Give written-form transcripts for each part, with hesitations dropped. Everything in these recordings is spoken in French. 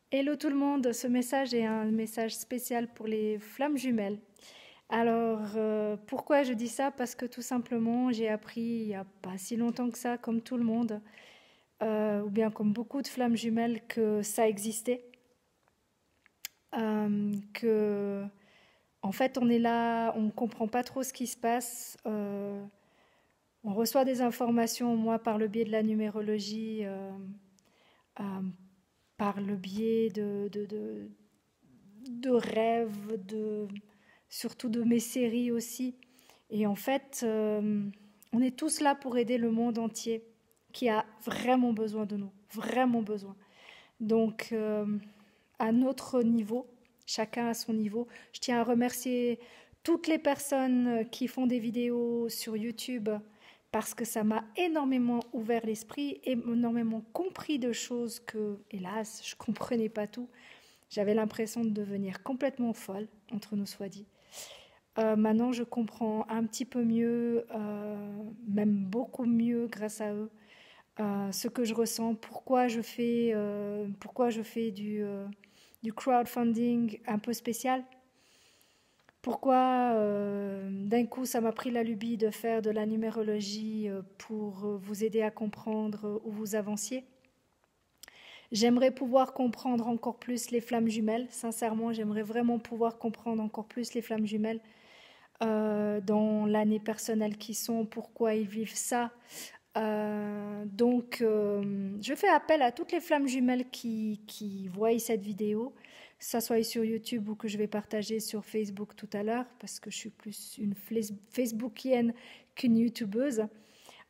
Hello tout le monde, ce message est un message spécial pour les flammes jumelles. Alors, pourquoi je dis ça? Parce que tout simplement, j'ai appris il n'y a pas si longtemps que ça, comme tout le monde, ou bien comme beaucoup de flammes jumelles, que ça existait. Que, en fait, on est là, on ne comprend pas trop ce qui se passe. On reçoit des informations, moi, par le biais de la numérologie, euh, par le biais de rêves, surtout de mes séries aussi. Et en fait, on est tous là pour aider le monde entier qui a vraiment besoin de nous, vraiment besoin. Donc, à notre niveau, chacun à son niveau, je tiens à remercier toutes les personnes qui font des vidéos sur YouTube parce que ça m'a énormément ouvert l'esprit, énormément compris de choses que, hélas, je ne comprenais pas tout. J'avais l'impression de devenir complètement folle, entre nous soit dit. Maintenant, je comprends un petit peu mieux, même beaucoup mieux grâce à eux, ce que je ressens, pourquoi je fais du crowdfunding un peu spécial, pourquoi d'un coup ça m'a pris la lubie de faire de la numérologie pour vous aider à comprendre où vous avanciez. J'aimerais pouvoir comprendre encore plus les flammes jumelles, sincèrement, j'aimerais vraiment pouvoir comprendre encore plus les flammes jumelles dans l'année personnelle qu'ils sont, pourquoi ils vivent ça. Je fais appel à toutes les flammes jumelles qui voient cette vidéo, que ça soit sur YouTube ou que je vais partager sur Facebook tout à l'heure, parce que je suis plus une Facebookienne qu'une YouTubeuse,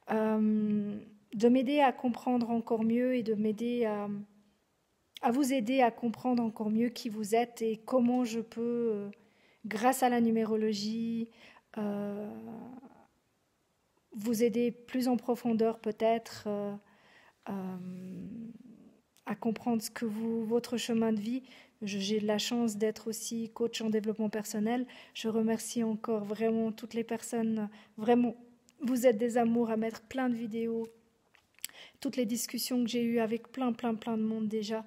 de m'aider à comprendre encore mieux et de m'aider à vous aider à comprendre encore mieux qui vous êtes et comment je peux, grâce à la numérologie, euh, vous aider plus en profondeur peut-être euh, à comprendre ce que votre chemin de vie. J'ai la chance d'être aussi coach en développement personnel. Je remercie encore vraiment toutes les personnes. Vraiment, vous êtes des amours à mettre plein de vidéos. Toutes les discussions que j'ai eues avec plein de monde déjà.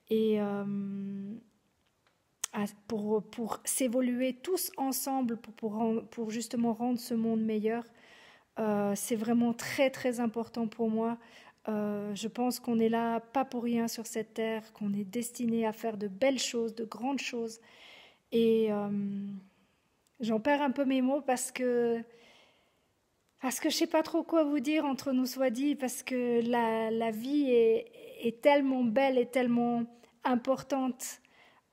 Et pour s'évoluer tous ensemble, pour justement rendre ce monde meilleur. C'est vraiment très important pour moi. Je pense qu'on est là pas pour rien sur cette terre, qu'on est destiné à faire de belles choses, de grandes choses. Et j'en perds un peu mes mots parce que je sais pas trop quoi vous dire entre nous soit dit, parce que la vie est tellement belle et tellement importante.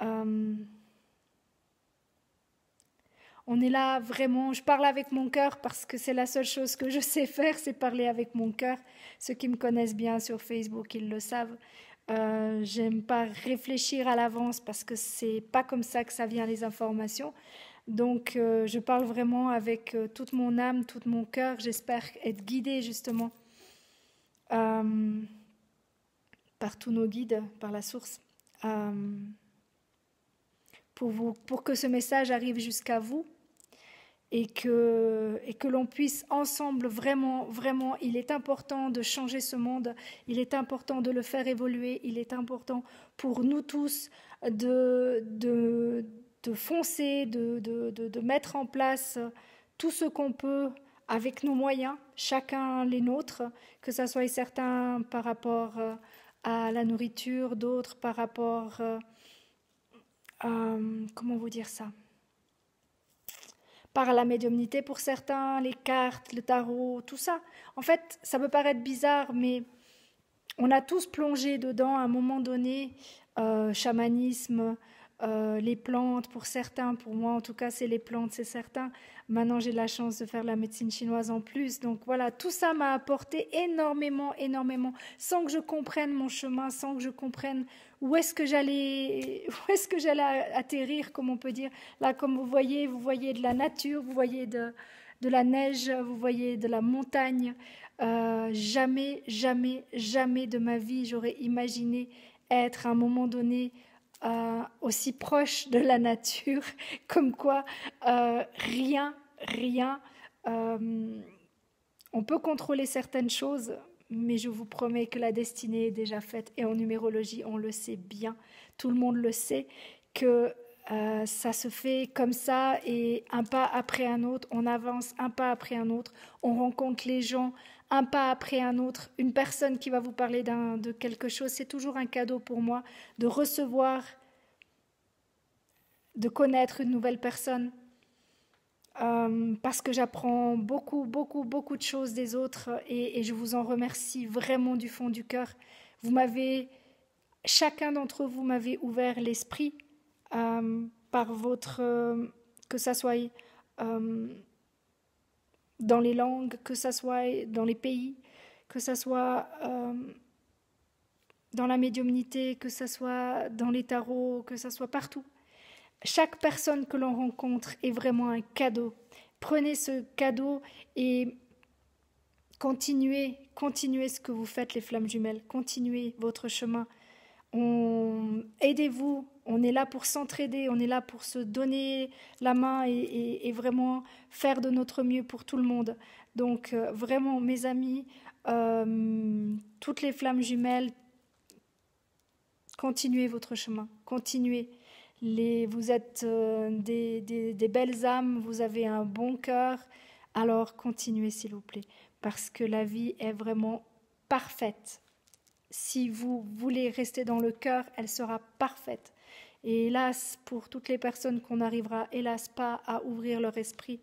Euh, On est là vraiment, je parle avec mon cœur parce que c'est la seule chose que je sais faire, c'est parler avec mon cœur. Ceux qui me connaissent bien sur Facebook, ils le savent. J'aime pas réfléchir à l'avance parce que c'est pas comme ça que ça vient les informations. Donc je parle vraiment avec toute mon âme, tout mon cœur. J'espère être guidée justement euh, par tous nos guides, par la source, euh, pour que ce message arrive jusqu'à vous et que l'on puisse ensemble vraiment, il est important de changer ce monde, il est important de le faire évoluer, il est important pour nous tous de foncer, de mettre en place tout ce qu'on peut avec nos moyens, chacun les nôtres, que ça soit certains par rapport à la nourriture, d'autres par rapport à, comment vous dire ça, par la médiumnité pour certains, les cartes, le tarot, tout ça. En fait, ça peut paraître bizarre, mais on a tous plongé dedans à un moment donné, chamanisme, les plantes pour certains, pour moi en tout cas c'est les plantes, c'est certain. Maintenant j'ai la chance de faire la médecine chinoise en plus, donc voilà, tout ça m'a apporté énormément, sans que je comprenne mon chemin, sans que je comprenne où est-ce que j'allais atterrir, comme on peut dire. Là, comme vous voyez de la nature, vous voyez de la neige, vous voyez de la montagne. Jamais de ma vie, j'aurais imaginé être à un moment donné aussi proche de la nature, comme quoi rien, on peut contrôler certaines choses, mais je vous promets que la destinée est déjà faite. Et en numérologie, on le sait bien, tout le monde le sait, que ça se fait comme ça, et un pas après un autre, on avance un pas après un autre, on rencontre les gens un pas après un autre. Une personne qui va vous parler de quelque chose, c'est toujours un cadeau pour moi de recevoir, de connaître une nouvelle personne. Parce que j'apprends beaucoup, beaucoup, beaucoup de choses des autres, et je vous en remercie vraiment du fond du cœur. Chacun d'entre vous m'avez ouvert l'esprit par votre, que ça soit dans les langues, que ça soit dans les pays, que ça soit dans la médiumnité, que ça soit dans les tarots, que ça soit partout. Chaque personne que l'on rencontre est vraiment un cadeau. Prenez ce cadeau et continuez ce que vous faites, les flammes jumelles. Continuez votre chemin. Aidez-vous. On est là pour s'entraider. On est là pour se donner la main et vraiment faire de notre mieux pour tout le monde. Donc vraiment, mes amis, toutes les flammes jumelles, continuez votre chemin. Continuez. Vous êtes des belles âmes, vous avez un bon cœur, alors continuez s'il vous plaît, parce que la vie est vraiment parfaite. Si vous voulez rester dans le cœur, elle sera parfaite. Et hélas, pour toutes les personnes qu'on n'arrivera hélas pas à ouvrir leur esprit,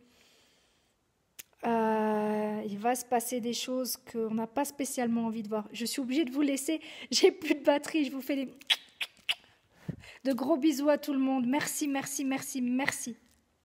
il va se passer des choses qu'on n'a pas spécialement envie de voir. Je suis obligée de vous laisser, j'ai plus de batterie, je vous fais de gros bisous à tout le monde. Merci, merci, merci, merci.